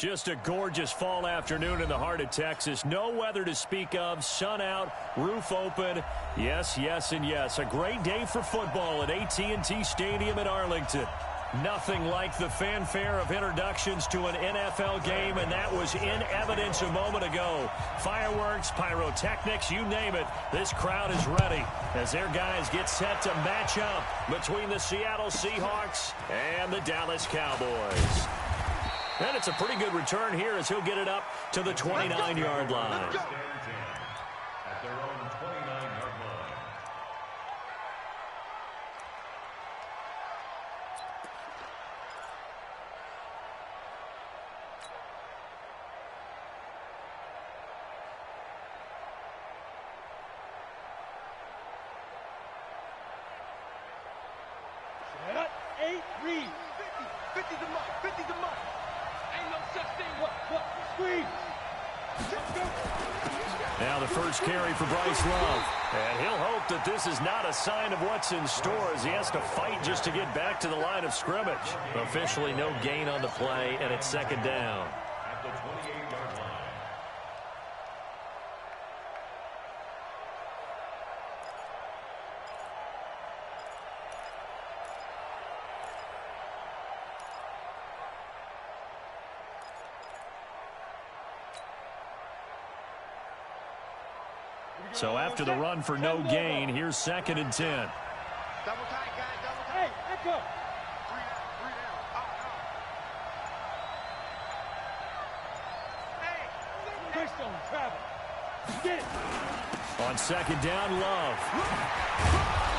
Just a gorgeous fall afternoon in the heart of Texas. No weather to speak of. Sun out, roof open. Yes, yes, and yes. A great day for football at AT&T Stadium in Arlington. Nothing like the fanfare of introductions to an NFL game, and that was in evidence a moment ago. Fireworks, pyrotechnics, you name it. This crowd is ready as their guys get set to match up between the Seattle Seahawks and the Dallas Cowboys. And it's a pretty good return here as he'll get it up to the 29-yard line. At their own 29-yard line. Set up, 8, read. 50 the mark, 50 the mark. Ain't no such thing. What? Squeeze. Now the first carry for Bryce Love. And he'll hope that this is not a sign of what's in store as he has to fight just to get back to the line of scrimmage. Officially no gain on the play, and it's second down. At the 28-yard line. So after the run for no gain, here's second and 10. Double tight, guys, double tight. Hey, let go. Three down. Hey, touchdown, travel. Get it. On second down, Love.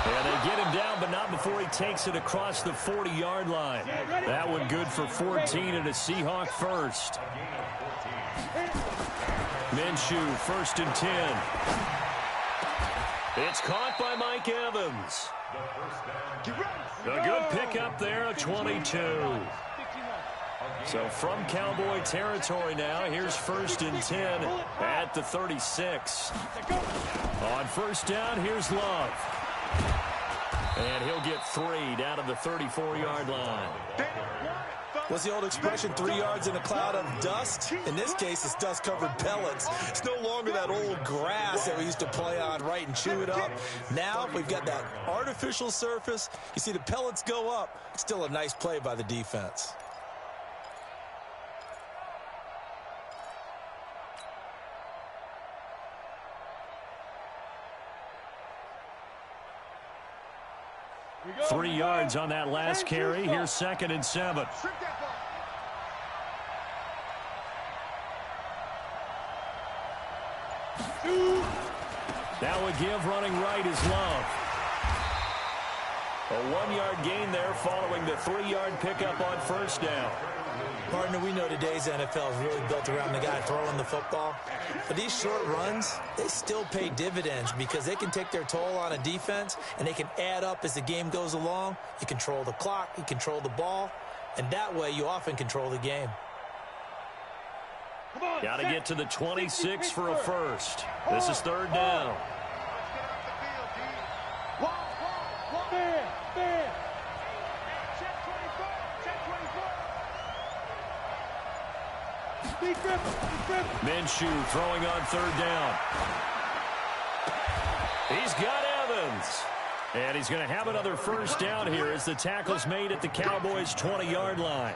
And they get him down, but not before he takes it across the 40-yard line. That one good for 14 and a Seahawk first. Minshew, first and 10. It's caught by Mike Evans. A good pickup there, a 22. So from Cowboy territory now, here's first and 10 at the 36. On first down, here's Love. And he'll get 3 down to the 34-yard line. What's the old expression, 3 yards in a cloud of dust? In this case, it's dust-covered pellets. It's no longer that old grass that we used to play on, right, and chew it up. Now we've got that artificial surface. You see the pellets go up. It's still a nice play by the defense. Three yards on that last carry. Here's second and 7. That would give running right is Love. A 1-yard gain there following the 3-yard pickup on first down. Partner, we know today's NFL is really built around the guy throwing the football. But these short runs, they still pay dividends because they can take their toll on a defense and they can add up as the game goes along. You control the clock, you control the ball, and that way you often control the game. Got to get to the 26 for a first. This is third down. Minshew throwing on third down. He's got Evans. And he's going to have another first down here as the tackle's made at the Cowboys' 20-yard line.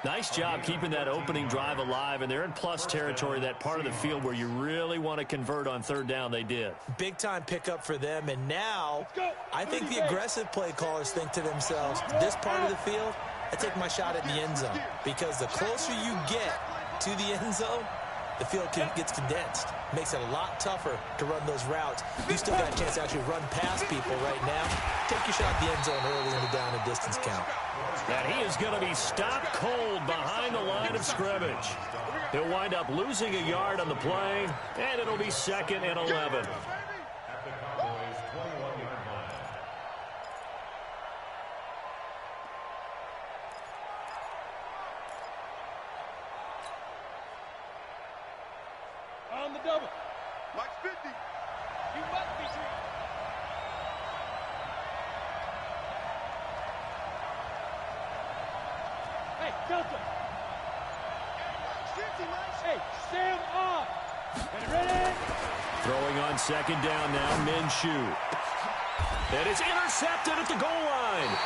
Nice job keeping that opening drive alive, and they're in plus territory, that part of the field where you really want to convert on third down. They did. Big-time pickup for them, and now I think the aggressive play callers think to themselves, this part of the field, I take my shot at the end zone, because the closer you get to the end zone, the field gets condensed. Makes it a lot tougher to run those routes. You still got a chance to actually run past people right now. Take your shot at the end zone early in the down and distance count. And he is going to be stopped cold behind the line of scrimmage. He'll wind up losing a yard on the play, and it'll be second and 11. At the Cowboys' 21-yard line. On the double. Mike's 50. You must be treated. Hey, Delta. Hey, Sam off. Ready? Throwing on second down now, Minshew. And it's intercepted at the goal line.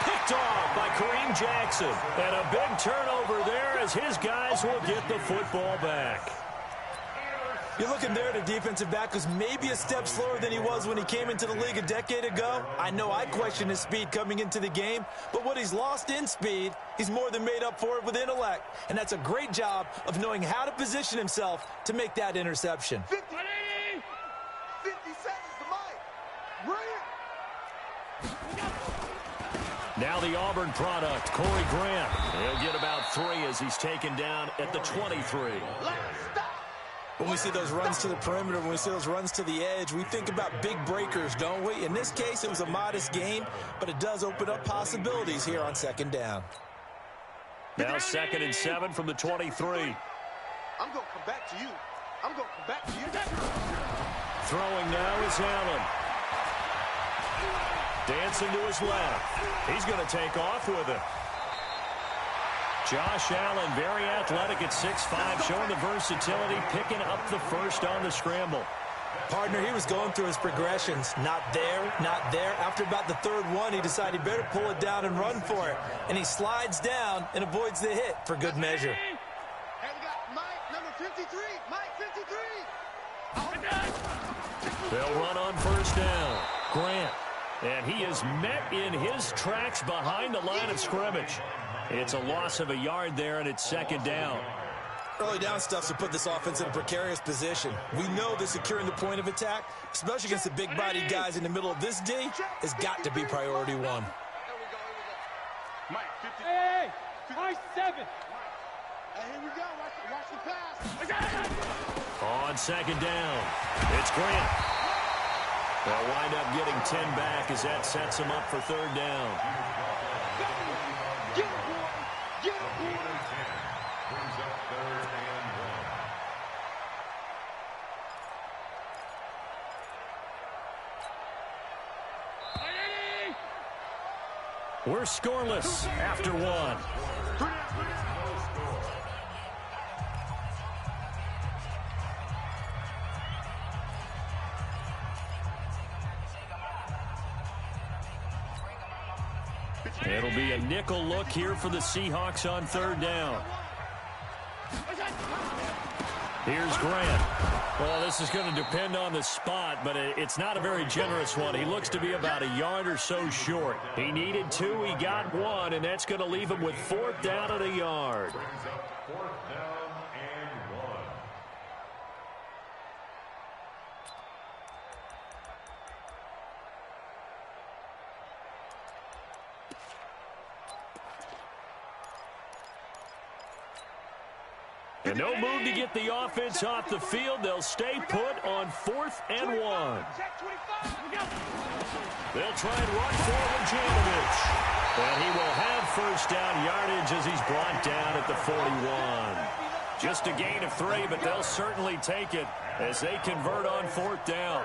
Picked off by Kareem Jackson. And a big turnover there as his guys will get the football back. You're looking there at a defensive back who's maybe a step slower than he was when he came into the league a decade ago. I know I questioned his speed coming into the game, but what he's lost in speed, he's more than made up for it with intellect. And that's a great job of knowing how to position himself to make that interception. 50 seconds to Mike. Now the Auburn product, Corey Grant. He'll get about 3 as he's taken down at the 23. When we see those runs to the perimeter, when we see those runs to the edge, we think about big breakers, don't we? In this case, it was a modest gain, but it does open up possibilities here on second down. Now 2nd and 7 from the 23. I'm going to come back to you. I'm going to come back to you. Throwing now is Allen. Dancing to his left. He's going to take off with it. Josh Allen, very athletic at 6'5", showing the versatility, picking up the first on the scramble. Partner, he was going through his progressions. Not there, not there. After about the 3rd one, he decided he better pull it down and run for it. And he slides down and avoids the hit for good measure. And we got Mike, number 53. Mike, 53. They'll run on first down. Grant. And he is met in his tracks behind the line of scrimmage. It's a loss of a yard there, and it's 2nd down. Early down stuff to put this offense in a precarious position. We know that securing the point of attack, especially against the big-bodied guys in the middle of this D, has got to be priority 1. Here we go. Mike, 50. Hey, Mike, 7. Hey, here we go. Watch the pass. On 2nd down, it's Grant. They'll wind up getting 10 back as that sets them up for 3rd down. Get it, boy. Get it, boy. Brings up 3rd and 1. We're scoreless after 1. It'll be a nickel look here for the Seahawks on 3rd down. Here's Grant. Well, this is going to depend on the spot, but it's not a very generous one. He looks to be about a yard or so short. He needed 2, he got 1, and that's going to leave him with 4th down and a yard. Brings up 4th down and 1. And no move to get the offense off the field. They'll stay put on 4th and 1. They'll try and run forward Janovich. And he will have first down yardage as he's brought down at the 41. Just a gain of 3, but they'll certainly take it as they convert on 4th down.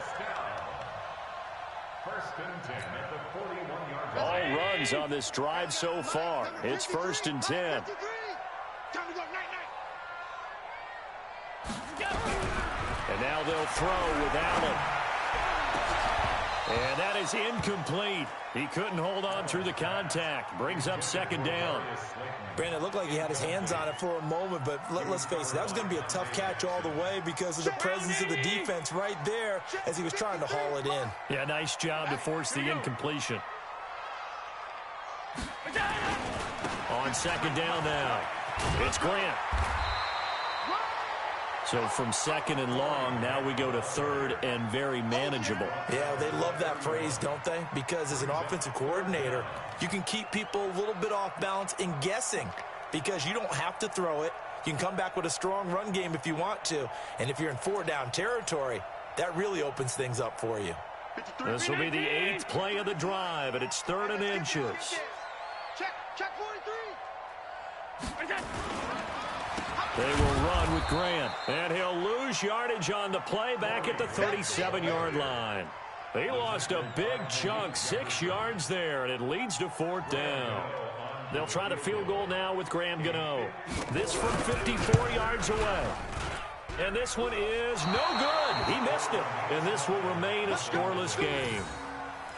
1st and 10 at the 41-yard line. All runs on this drive so far. It's 1st and 10. And now they'll throw with Allen. And that is incomplete. He couldn't hold on through the contact. Brings up 2nd down. Brandon, it looked like he had his hands on it for a moment, but let's face it, that was going to be a tough catch all the way because of the presence of the defense right there as he was trying to haul it in. Yeah, nice job to force the incompletion. On 2nd down now, it's Grant. So from 2nd and long, now we go to 3rd and very manageable. Yeah, they love that phrase, don't they? Because as an offensive coordinator, you can keep people a little bit off balance and guessing because you don't have to throw it. You can come back with a strong run game if you want to. And if you're in 4-down territory, that really opens things up for you. This will be the 8th play of the drive, and it's 3rd and inches. Check 43. They will run with Grant, and he'll lose yardage on the play back at the 37-yard line. He lost a big chunk, 6 yards there, and it leads to 4th down. They'll try the field goal now with Graham Gano. This from 54 yards away. And this one is no good. He missed it. And this will remain a scoreless game.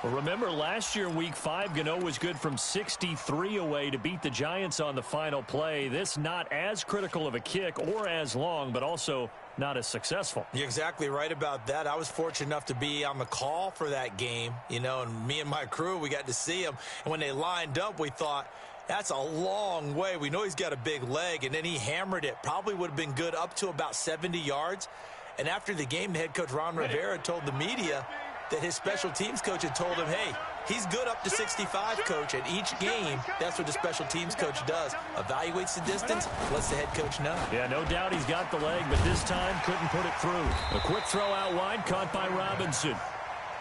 Well, remember, last year in Week 5, Gano was good from 63 away to beat the Giants on the final play. This not as critical of a kick or as long, but also not as successful. You're exactly right about that. I was fortunate enough to be on the call for that game, and me and my crew, we got to see him. And when they lined up, we thought, that's a long way. We know he's got a big leg, and then he hammered it. Probably would have been good up to about 70 yards. And after the game, the head coach, Ron Rivera, told the media that his special teams coach had told him, hey, he's good up to 65, coach. And each game, that's what the special teams coach does. Evaluates the distance, lets the head coach know. Yeah, no doubt he's got the leg, but this time couldn't put it through. A quick throw out wide, caught by Robinson.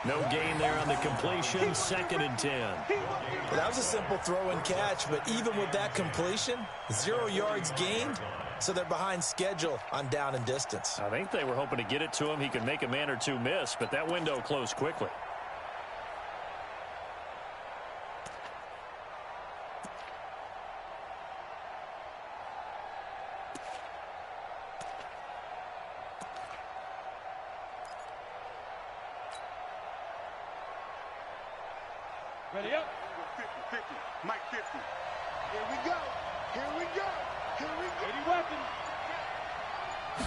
No gain there on the completion, 2nd and 10. Well, that was a simple throw and catch, but even with that completion, 0 yards gained, so they're behind schedule on down and distance. I think they were hoping to get it to him. He could make a man or two miss, but that window closed quickly. Ready up. 50, Mike 50. Here we go. Here we go. Here we go. Ready weapon.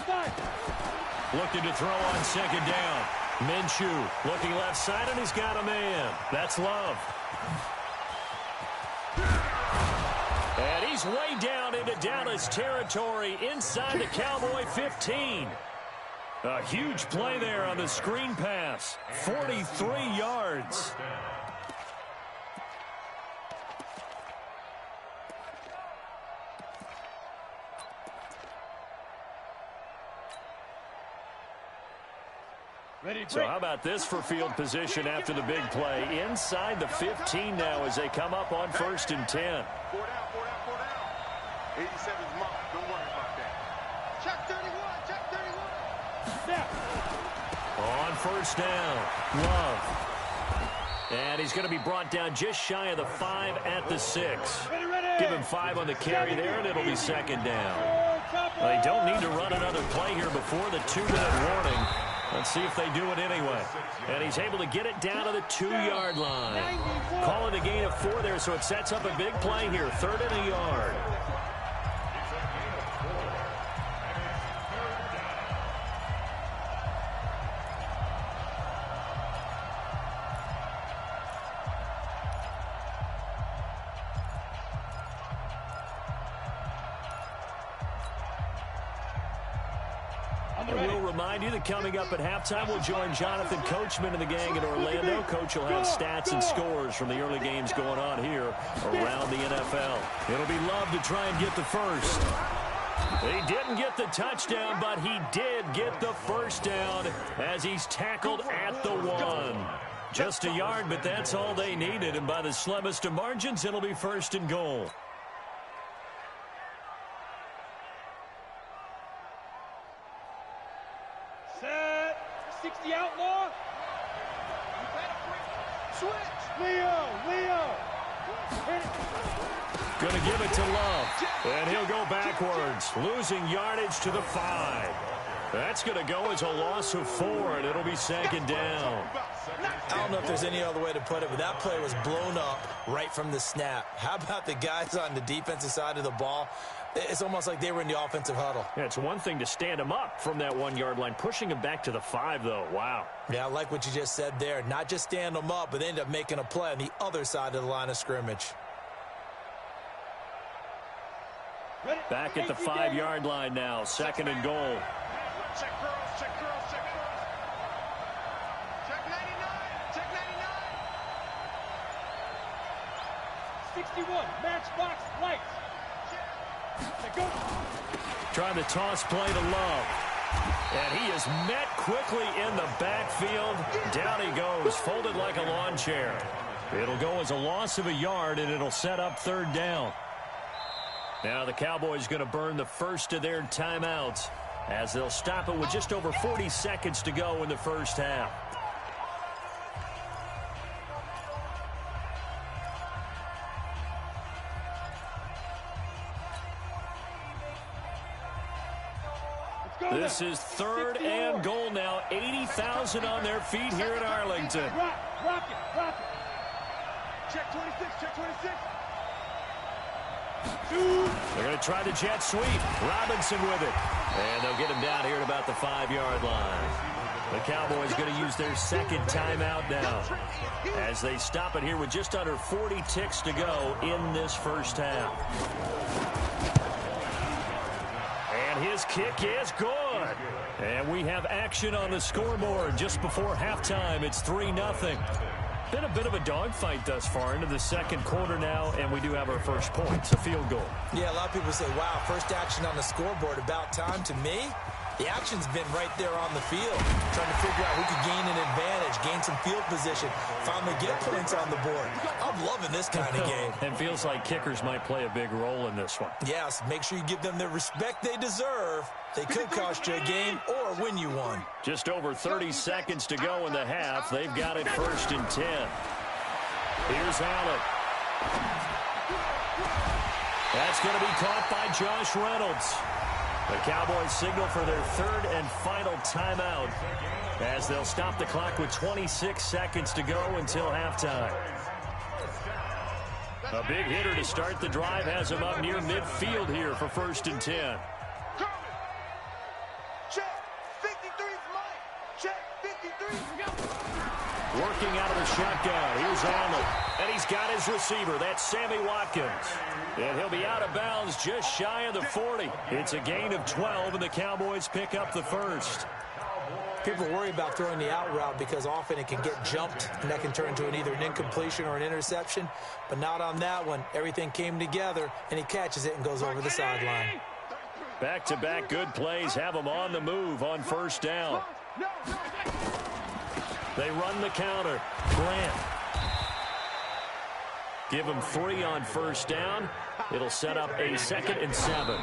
Start. Looking to throw on 2nd down. Minshew looking left side, and he's got a man. That's Love. And he's way down into Dallas territory inside the Cowboy 15. A huge play there on the screen pass. 43 yards. So how about this for field position after the big play? Inside the 15 now as they come up on 1st and 10. 4 down. 87's mine. Don't worry about that. Check 31. Check 31. Snap. On 1st down, Love. And he's going to be brought down just shy of the 5 at the 6. Give him 5 on the carry there, and it'll be 2nd down. They don't need to run another play here before the 2-minute warning. Let's see if they do it anyway. And he's able to get it down to the 2-yard line. Call it a gain of 4 there, so it sets up a big play here. 3rd and a yard. We'll remind you that coming up at halftime, we'll join Jonathan Coachman and the gang in Orlando. Coach will have stats and scores from the early games going on here around the NFL. It'll be Love to try and get the first. He didn't get the touchdown, but he did get the first down as he's tackled at the 1. Just a yard, but that's all they needed, and by the slimmest of margins, it'll be 1st and goal. Set. 60 outlaw. Switch. Leo. Going to give it to Love, and he'll go backwards, losing yardage to the 5. That's going to go as a loss of 4, and it'll be 2nd down. I don't know if there's any other way to put it, but that play was blown up right from the snap. How about the guys on the defensive side of the ball? It's almost like they were in the offensive huddle. Yeah, it's one thing to stand him up from that 1-yard line. Pushing him back to the 5, though. Wow. Yeah, I like what you just said there. Not just stand them up, but they end up making a play on the other side of the line of scrimmage. Back at the 5-yard line now. 2nd and goal. Check girls. Check 99. Check 99. 61. Matchbox lights. Trying to toss play to Love. And he is met quickly in the backfield. Down he goes, folded like a lawn chair. It'll go as a loss of a yard, and it'll set up 3rd down. Now the Cowboys going to burn the first of their timeouts as they'll stop it with just over 40 seconds to go in the first half. This is 3rd and goal now. 80,000 on their feet here in Arlington. Rock it. Check 26, check 26. They're going to try the jet sweep. Robinson with it. And they'll get him down here at about the 5-yard line. The Cowboys going to use their second timeout now as they stop it here with just under 40 ticks to go in this first half. And his kick is good. And we have action on the scoreboard just before halftime. It's 3-0. Been a bit of a dogfight thus far into the second quarter now, and we do have our first points, a field goal. Yeah, a lot of people say, wow, first action on the scoreboard, about time. To me, the action's been right there on the field, trying to figure out who could gain an advantage, gain some field position, finally get points on the board. I'm loving this kind of game. And feels like kickers might play a big role in this one. Yes, make sure you give them the respect they deserve. They could cost you a game or win you one. Just over 30 seconds to go in the half. They've got it 1st and 10. Here's Allen. That's going to be caught by Josh Reynolds. The Cowboys signal for their 3rd and final timeout as they'll stop the clock with 26 seconds to go until halftime. A big hitter to start the drive has him up near midfield here for 1st and 10. Check 53's Mike. Check 53. Working out of the shotgun. Here's Allen. And he's got his receiver. That's Sammy Watkins. And he'll be out of bounds just shy of the 40. It's a gain of 12, and the Cowboys pick up the first. People worry about throwing the out route because often it can get jumped, and that can turn into either an incompletion or an interception. But not on that one. Everything came together, and he catches it and goes over the sideline. Back-to-back good plays have them on the move on 1st down. They run the counter. Grant. Give him 3 on 1st down. It'll set up a 2nd and 7.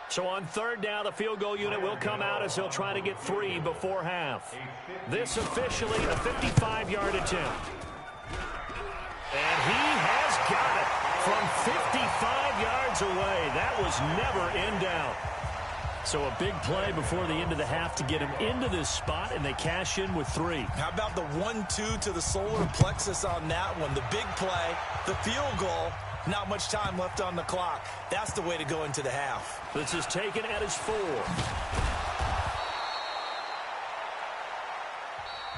So on 3rd down, the field goal unit will come out as they'll try to get 3 before half. This officially a 55-yard attempt. And he has got it from 55 yards away. That was never in doubt. So a big play before the end of the half to get him into this spot, and they cash in with 3. How about the 1-2 to the solar plexus on that one? The big play, the field goal, not much time left on the clock. That's the way to go into the half. This is taken at his 4.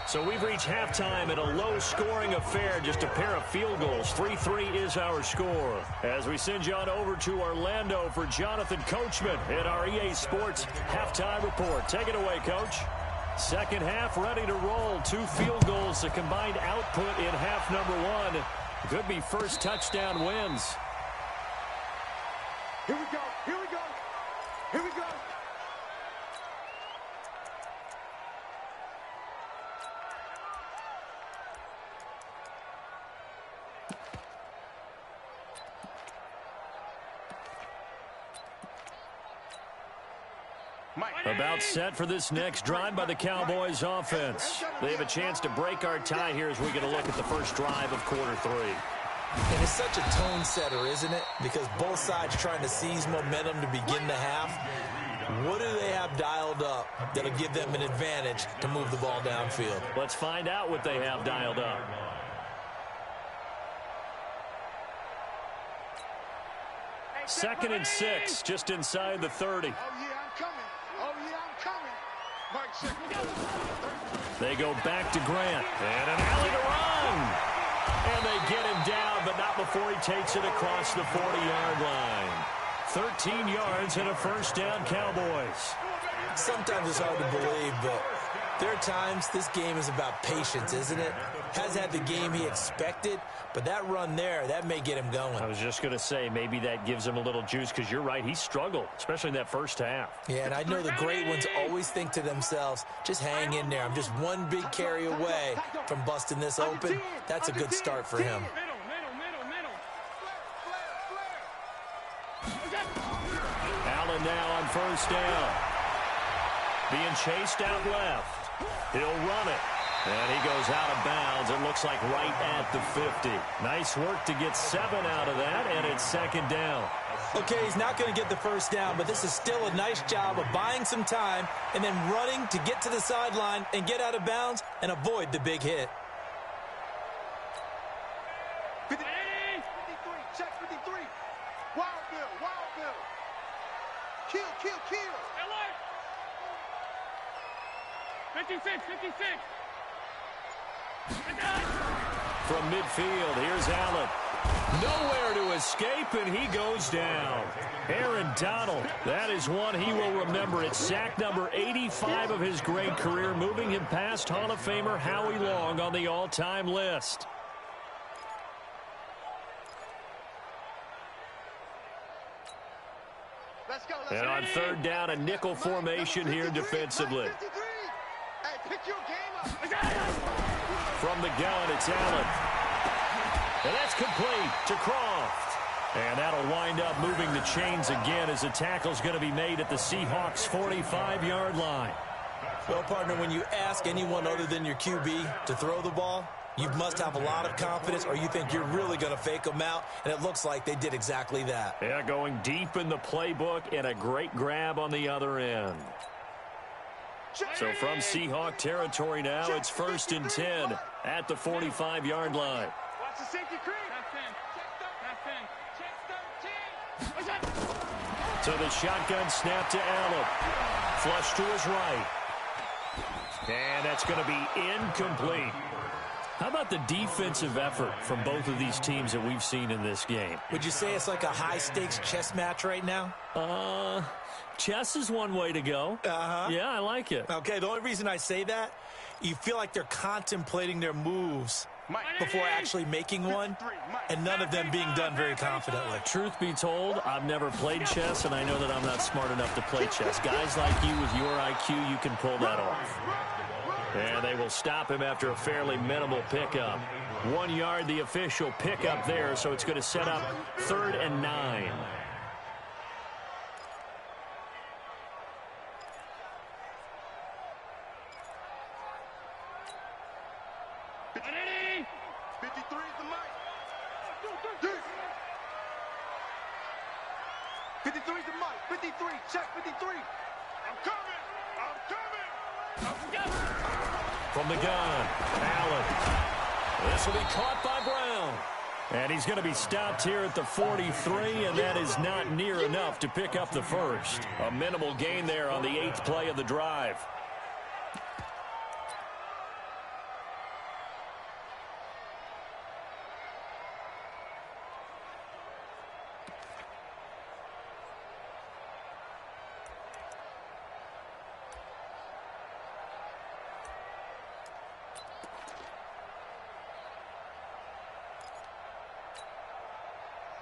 So we've reached halftime at a low-scoring affair, just a pair of field goals. 3-3 is our score. As we send you on over to Orlando for Jonathan Coachman in our EA Sports halftime report. Take it away, Coach. Second half ready to roll. 2 field goals, the combined output in half number 1. Could be first touchdown wins. Here we go. Here we go. Here we go. About set for this next drive by the Cowboys offense. They have a chance to break our tie here as we get a look at the first drive of quarter 3. And it's such a tone setter, isn't it? Because both sides trying to seize momentum to begin the half. What do they have dialed up that'll give them an advantage to move the ball downfield? Let's find out what they have dialed up. Second and 6, just inside the 30. Oh, yeah, I'm coming. Oh, yeah, I'm coming. Mike, check. They go back to Grant. And an alley to run. And they get him down, but not before he takes it across the 40-yard line. 13 yards and a first down, Cowboys. Sometimes it's hard to believe, but there are times this game is about patience, isn't it? Hasn't had the game he expected, but that run there, that may get him going. I was just going to say, maybe that gives him a little juice, because you're right, he struggled, especially in that first half. Yeah, and I know the great ones always think to themselves, just hang in there. I'm just one big carry away from busting this open. That's a good start for him. Allen now on first down. being chased out left. He'll run it. And he goes out of bounds. It looks like right at the 50. Nice work to get 7 out of that, and it's second down. Okay, he's not going to get the first down, but this is still a nice job of buying some time and then running to get to the sideline and get out of bounds and avoid the big hit. 53, check 53. Wild Bill, Wild Bill. Kill, kill, kill. 56, 56. From midfield, here's Allen. Nowhere to escape, and he goes down. Aaron Donald, that is one he will remember. It's sack number 85 of his great career, moving him past Hall of Famer Howie Long on the all-time list. Let's go, And on third down, a nickel formation here defensively. Hey, pick your game up. From the gun, it's Allen. And that's complete to Croft. And that'll wind up moving the chains again as the tackle's going to be made at the Seahawks' 45-yard line. Well, partner, when you ask anyone other than your QB to throw the ball, you must have a lot of confidence or you think you're really going to fake them out, and it looks like they did exactly that. Yeah, going deep in the playbook and a great grab on the other end. So from Seahawk territory now, it's 1st and 10 at the 45-yard line. Watch the safety creep. So the shotgun snap to Allen. Flush to his right. And that's going to be incomplete. How about the defensive effort from both of these teams that we've seen in this game? Would you say it's like a high-stakes chess match right now? Chess is one way to go. Yeah, I like it. Okay, the only reason I say that, you feel like they're contemplating their moves before actually making one, and none of them being done very confidently. Truth be told, I've never played chess, and I know that I'm not smart enough to play chess. Guys like you with your IQ, you can pull that off. And they will stop him after a fairly minimal pickup. 1 yard, the official pickup there, so it's going to set up 3rd and 9. From the gun, Allen. This will be caught by Brown. And he's going to be stopped here at the 43, and that is not near enough to pick up the first. A minimal gain there on the 8th play of the drive.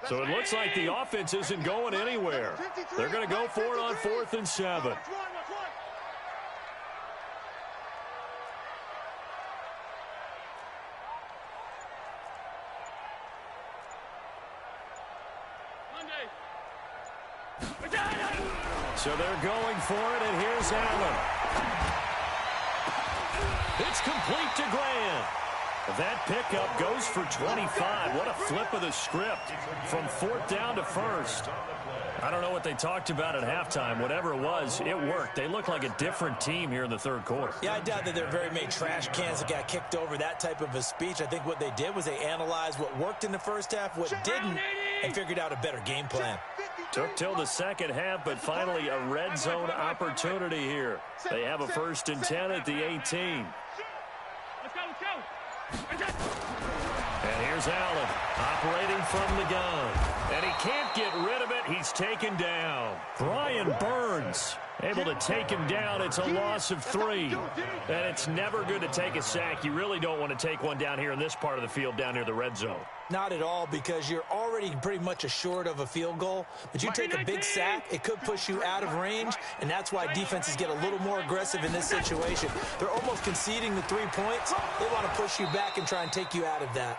So it looks like the offense isn't going anywhere. They're going to go for it on 4th and 7. So they're going for it, and here's Allen. It's complete to Grant. That pickup goes for 25. What a flip of the script from 4th down to 1st. I don't know what they talked about at halftime. Whatever it was, it worked. They look like a different team here in the 3rd quarter. Yeah, I doubt that there very many trash cans that got kicked over, that type of a speech. I think what they did was they analyzed what worked in the first half, what didn't, and figured out a better game plan. Took till the second half, but finally a red zone opportunity here. They have a 1st and 10 at the 18. Let's go, let's go. And here's Allen operating from the gun. And he can't get rid of it. He's taken down. Brian Burns able to take him down. It's a loss of 3. And it's never good to take a sack. You really don't want to take one down here in this part of the field down near the red zone. Not at all, because you're already pretty much assured of a field goal. But you take a big sack, it could push you out of range, and that's why defenses get a little more aggressive in this situation. They're almost conceding the 3 points. They want to push you back and try and take you out of that.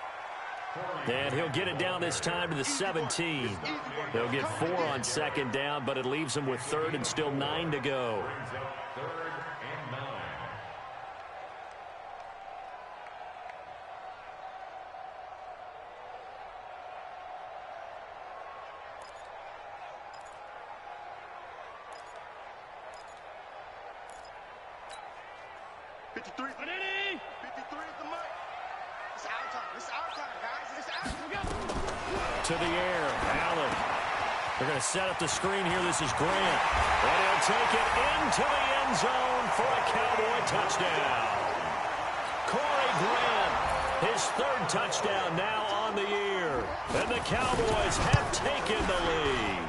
And he'll get it down this time to the 17. They'll get 4 on 2nd down, but it leaves them with 3rd and still 9 to go. 53. 53 is the mic. It's our time. It's our time, guys. It's our time. To the air. Allen. They're going to set up the screen here. This is Grant. And he'll take it into the end zone for a Cowboy touchdown. Corey Grant, his third touchdown now on the year. And the Cowboys have taken the lead.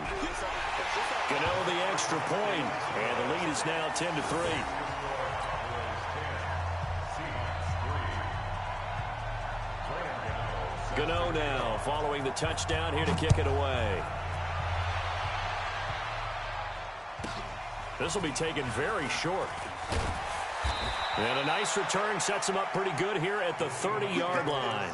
Gano the extra point, and the lead is now 10-3. Gano now following the touchdown here to kick it away. This will be taken very short. And a nice return sets him up pretty good here at the 30-yard line.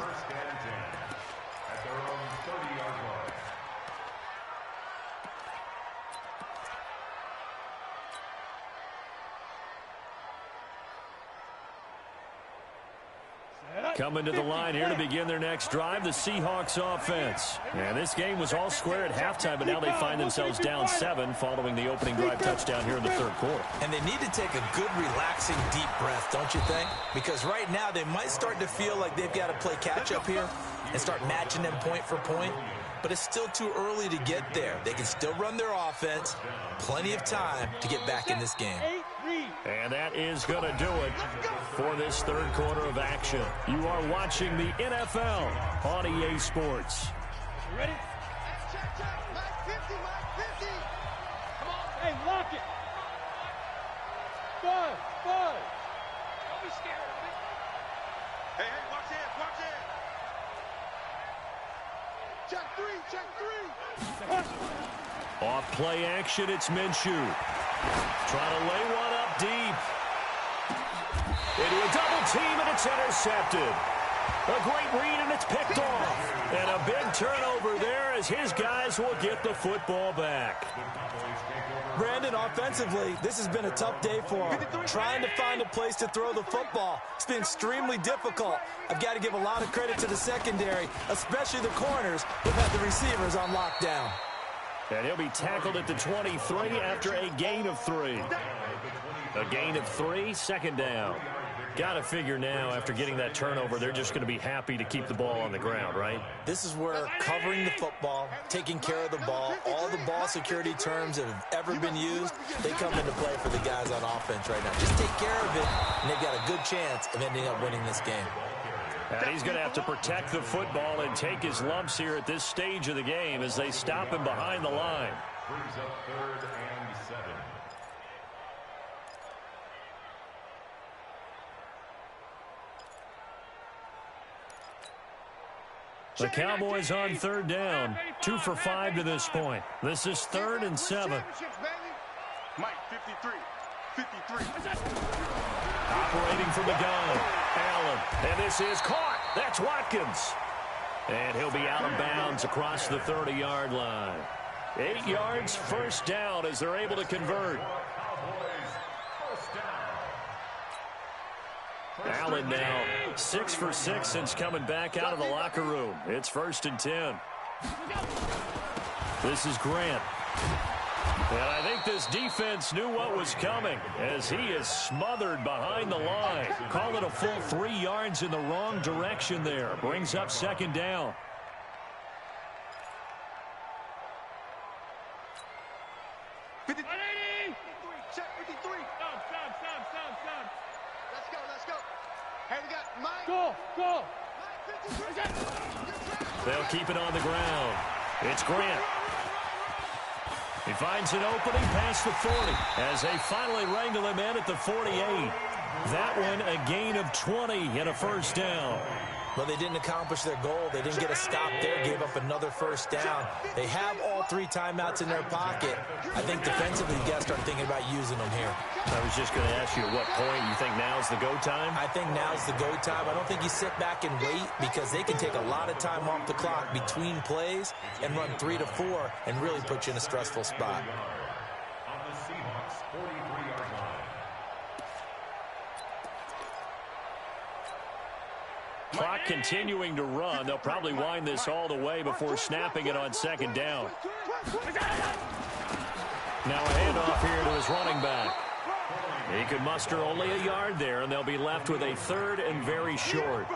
Coming to the line here to begin their next drive, the Seahawks offense. And this game was all square at halftime, but now they find themselves down 7 following the opening drive touchdown here in the third quarter. And they need to take a good, relaxing, deep breath, don't you think? Because right now they might start to feel like they've got to play catch-up here and start matching them point for point. But it's still too early to get there. They can still run their offense. Plenty of time to get back in this game. And that is going to do it for this third quarter of action. You are watching the NFL on EA Sports. You ready? Check. Mike 50, Mike 50. Come on. Hey, lock it. 5. Don't be scared of it. Hey, watch it. Check 3. Off play action, it's Minshew. Trying to lay one up deep. Into a double team, and it's intercepted. A great read, and it's picked off. And a big turnover there as his guys will get the football back. Brandon, offensively, this has been a tough day for him. Trying to find a place to throw the football. It's been extremely difficult. I've got to give a lot of credit to the secondary, especially the corners who've had the receivers on lockdown. And he'll be tackled at the 23 after a gain of 3. A gain of 3, second down. Got to figure now, after getting that turnover, they're just going to be happy to keep the ball on the ground, right? This is where covering the football, taking care of the ball, all the ball security terms that have ever been used, they come into play for the guys on offense right now. Just take care of it, and they've got a good chance of ending up winning this game. And he's going to have to protect the football and take his lumps here at this stage of the game as they stop him behind the line. Brings up 3rd and 7. The Cowboys on 3rd down. 2 for 5 to this point. This is 3rd and 7. Mike 53. Operating from the gun. Allen. And this is caught. That's Watkins. And he'll be out of bounds across the 30-yard line. 8 yards, first down as they're able to convert. Allen now 6 for 6 since coming back out of the locker room. It's 1st and 10. This is Grant. And I think this defense knew what was coming as he is smothered behind the line. Call it a full 3 yards in the wrong direction there. Brings up 2nd down. Check 53. Stop. Let's go. Hey, we got Mike. Go. Mike 53. They'll keep it on the ground. It's Grant. He finds an opening past the 40 as they finally wrangle him in at the 48. That one a gain of 20 and a first down. Well, they didn't accomplish their goal. They didn't get a stop there, gave up another first down. They have all 3 timeouts in their pocket. I think defensively, you got to start thinking about using them here. I was just going to ask you at what point you think now's the go time? I think now's the go time. I don't think you sit back and wait because they can take a lot of time off the clock between plays and run 3 to 4 and really put you in a stressful spot. On the Seahawks 43-yard line. Clock continuing to run. They'll probably wind this all the way before snapping it on 2nd down. Now a handoff here to his running back. He could muster only a yard there, and they'll be left with a third and very short.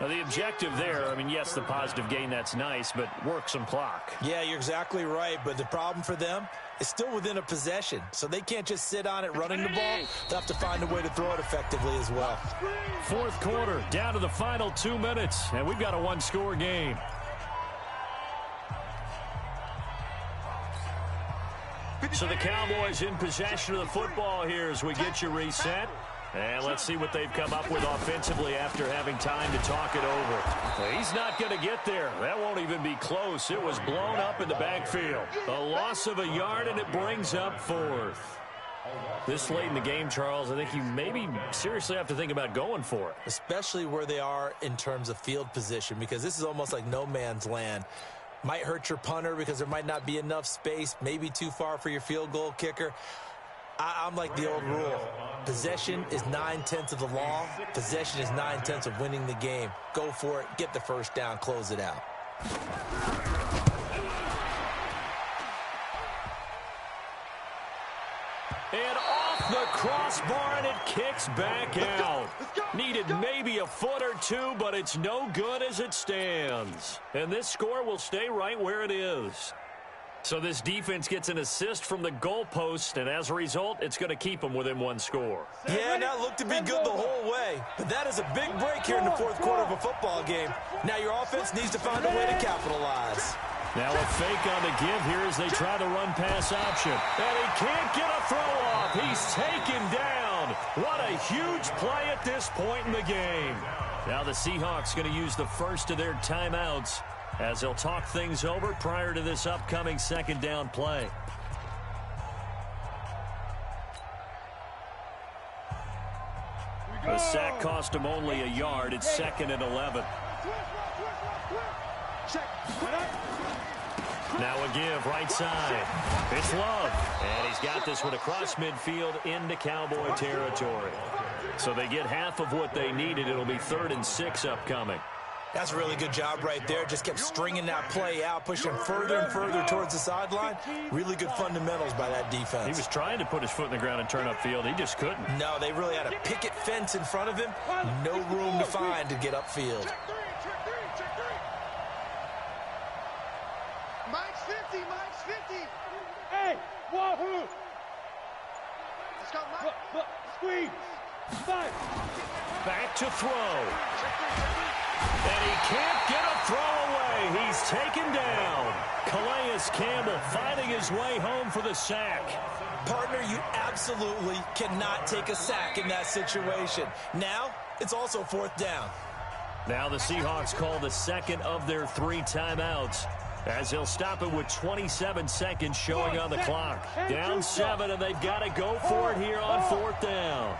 Now, the objective there, I mean, yes, the positive gain, that's nice, but work some clock. Yeah, you're exactly right, but the problem for them is still within a possession, so they can't just sit on it running the ball. They'll have to find a way to throw it effectively as well. Fourth quarter, down to the final 2 minutes, and we've got a one-score game. So the Cowboys in possession of the football here as we get you reset. And let's see what they've come up with offensively after having time to talk it over. He's not going to get there. That won't even be close. It was blown up in the backfield. A loss of a yard, and it brings up fourth. This late in the game, Charles, I think you maybe seriously have to think about going for it. Especially where they are in terms of field position, because this is almost like no man's land. Might hurt your punter because there might not be enough space, maybe too far for your field goal kicker. I'm like the old rule. Possession is 9/10 of the law. Possession is 9/10 of winning the game. Go for it. Get the first down. Close it out. And off the crossbar, and it kicks back out. Needed maybe a foot or two, but it's no good as it stands. And this score will stay right where it is. So this defense gets an assist from the goalpost, and as a result, it's going to keep them within one score. Yeah, that looked to be good the whole way. But that is a big break here in the fourth quarter of a football game. Now your offense needs to find a way to capitalize. Now a fake on the give here as they try the run-pass option. And he can't get a throw off. He's taken down. What a huge play at this point in the game. Now the Seahawks going to use the first of their timeouts as they'll talk things over prior to this upcoming second down play. The sack cost him only a yard. It's 2nd and 11. Now a give, right side. It's Love. And he's got this one across midfield into Cowboy territory. So they get half of what they needed. It'll be 3rd and 6 upcoming. That's a really good job right there. Just kept stringing that play out, pushing further and further towards the sideline. Really good fundamentals by that defense. He was trying to put his foot in the ground and turn upfield. He just couldn't. No, they really had a picket fence in front of him. No room to find to get upfield. Mike's 50, Mike's 50. Hey, wahoo! Let's go, Mike. Look, squeeze. Fight. Back to throw. And he can't get a throw away. He's taken down. Calais Campbell fighting his way home for the sack. Partner, you absolutely cannot take a sack in that situation. Now, it's also 4th down. Now the Seahawks call the second of their 3 timeouts as they'll stop it with 27 seconds showing on the clock. Down 7, and they've got to go for it here on 4th down.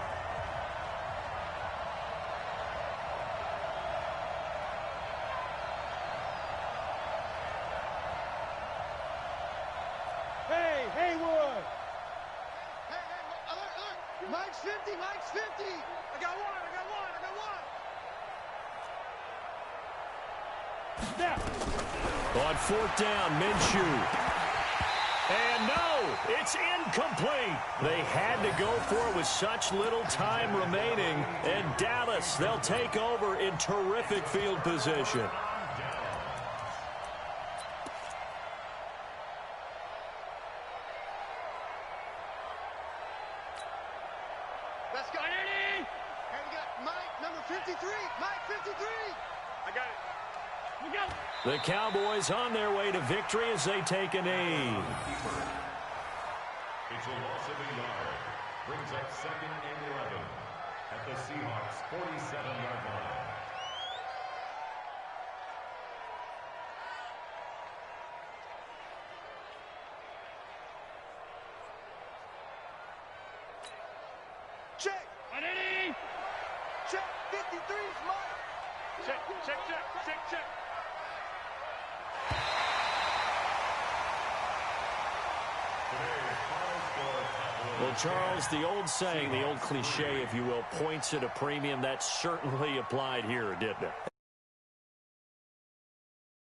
Mike's 50, Mike's 50. I got one. On 4th down, Minshew. And no, it's incomplete. They had to go for it with such little time remaining. And Dallas, they'll take over in terrific field position. Let's go. And we got Mike, number 53. Mike, 53. I got it. We go. The Cowboys on their way to victory as they take a knee. It's a loss of a yard. Brings up 2nd and 11 at the Seahawks' 47-yard line. Check. Check. 53's Mike. Check. Well, Charles, the old saying, the old cliche, if you will, points at a premium, that certainly applied here, didn't it?